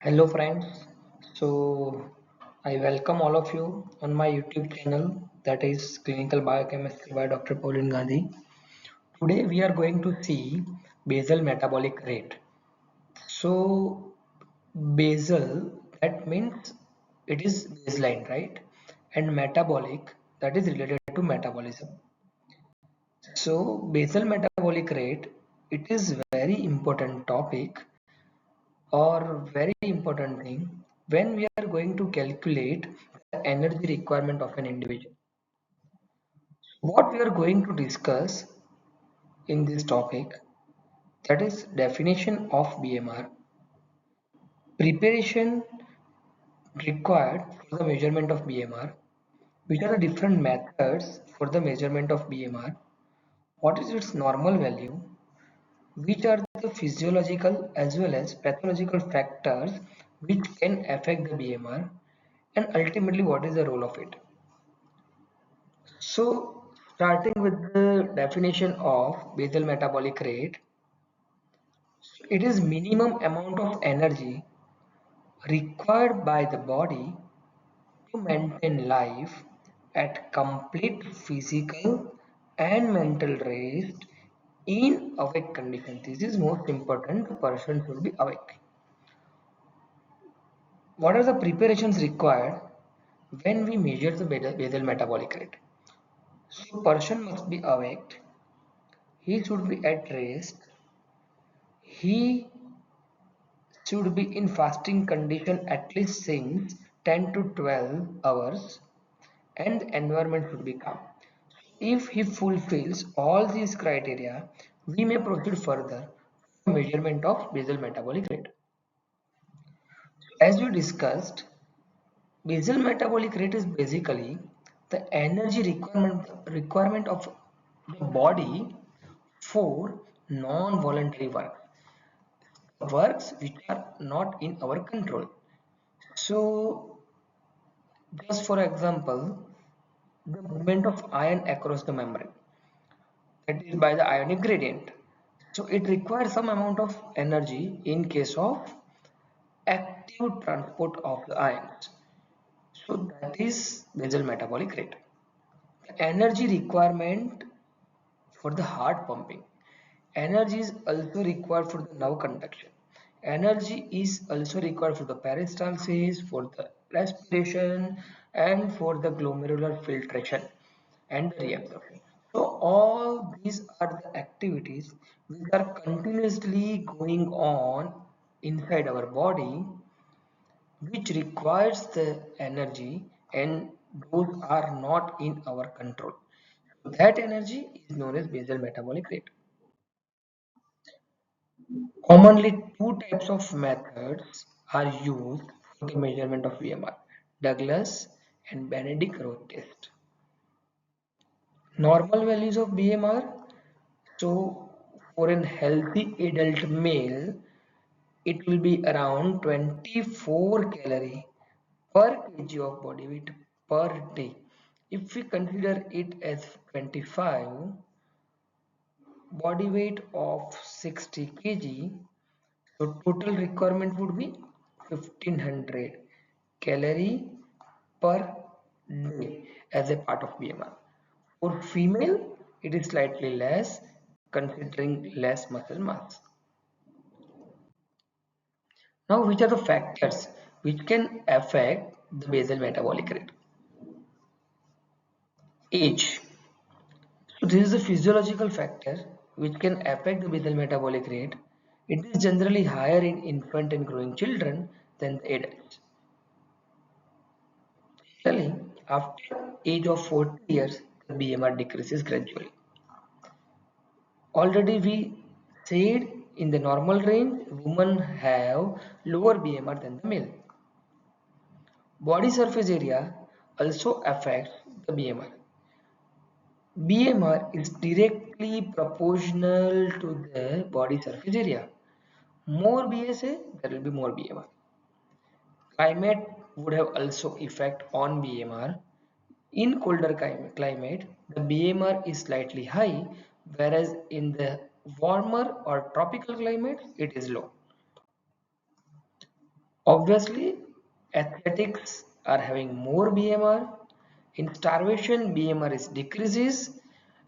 Hello friends, so I welcome all of you on my YouTube channel that is Clinical Biochemistry by Dr. Pauline Gandhi. Today we are going to see basal metabolic rate. So basal that means it is baseline, right? And metabolic that is related to metabolism. So basal metabolic rate it is very important topic or very important thing when we are going to calculate the energy requirement of an individual. What we are going to discuss in this topic, that is definition of BMR, preparation required for the measurement of BMR, which are the different methods for the measurement of BMR, what is its normal value, which are the physiological as well as pathological factors which can affect the BMR, and ultimately what is the role of it. So starting with the definition of basal metabolic rate, it is minimum amount of energy required by the body to maintain life at complete physical and mental rest in awake condition. This is most important, the person should be awake. What are the preparations required when we measure the basal metabolic rate? So person must be awake, he should be at rest, he should be in fasting condition at least since 10 to 12 hours, and the environment should be calm. If he fulfills all these criteria, we may proceed further for measurement of basal metabolic rate. As we discussed, basal metabolic rate is basically the energy requirement of the body for non-voluntary works which are not in our control. So just for example, the movement of ion across the membrane, that is by the ionic gradient. So it requires some amount of energy in case of active transport of the ions. So that is basal metabolic rate. The energy requirement for the heart pumping. Energy is also required for the nerve conduction. Energy is also required for the peristalsis, for the respiration, and for the glomerular filtration and the reabsorption. So all these are the activities which are continuously going on inside our body, which requires the energy, and those are not in our control. That energy is known as basal metabolic rate. Commonly, two types of methods are used for the measurement of BMR: Douglas and Benedict-Roth test. Normal values of BMR. So, for a healthy adult male, it will be around 24 calorie per kg of body weight per day. If we consider it as 25, body weight of 60 kg, so total requirement would be 1500 calorie per day as a part of BMR. For female, it is slightly less considering less muscle mass. Now, which are the factors which can affect the basal metabolic rate? Age. So this is a physiological factor which can affect the basal metabolic rate. It is generally higher in infant and growing children than the adults. Usually, after age of 40 years, the BMR decreases gradually. Already we said in the normal range, women have lower BMR than the male. Body surface area also affects the BMR. BMR is directly proportional to the body surface area. More BSA, there will be more BMR. Climate would have also effect on BMR. In colder climate, the BMR is slightly high, whereas in the warmer or tropical climate, it is low. Obviously, athletics are having more BMR. In starvation, BMR is decreases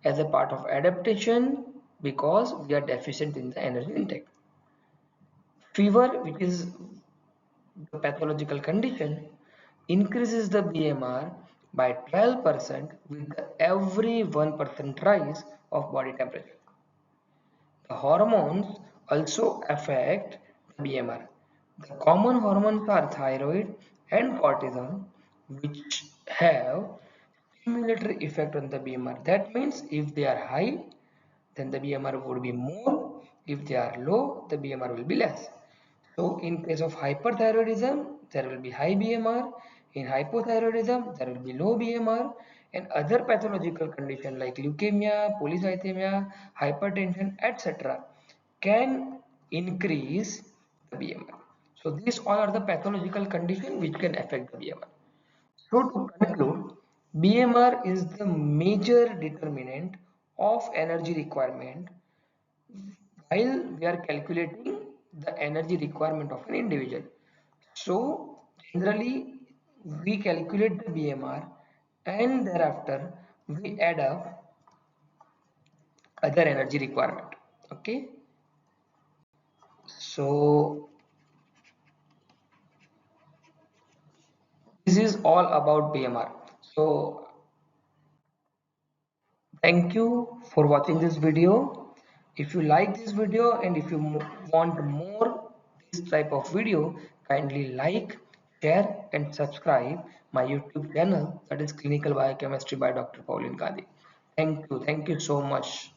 as a part of adaptation because we are deficient in the energy intake. Fever, which is the pathological condition, increases the BMR by 12% with every 1% rise of body temperature. The hormones also affect the BMR. The common hormones are thyroid and cortisol, which have stimulatory effect on the BMR. That means if they are high, then the BMR would be more. If they are low, the BMR will be less. So in case of hyperthyroidism, there will be high BMR. In hypothyroidism, there will be low BMR. And other pathological condition like leukemia, polycythemia, hypertension, etc. can increase the BMR. So these all are the pathological condition which can affect the BMR. So to conclude, BMR is the major determinant of energy requirement while we are calculating the energy requirement of an individual. So generally we calculate the BMR and thereafter we add up other energy requirement. Okay, so this is all about BMR. So thank you for watching this video. If you like this video and if you want more this type of video, kindly like, share and subscribe my YouTube channel, that is Clinical Biochemistry by Dr. Pauline Gandhi. Thank you so much.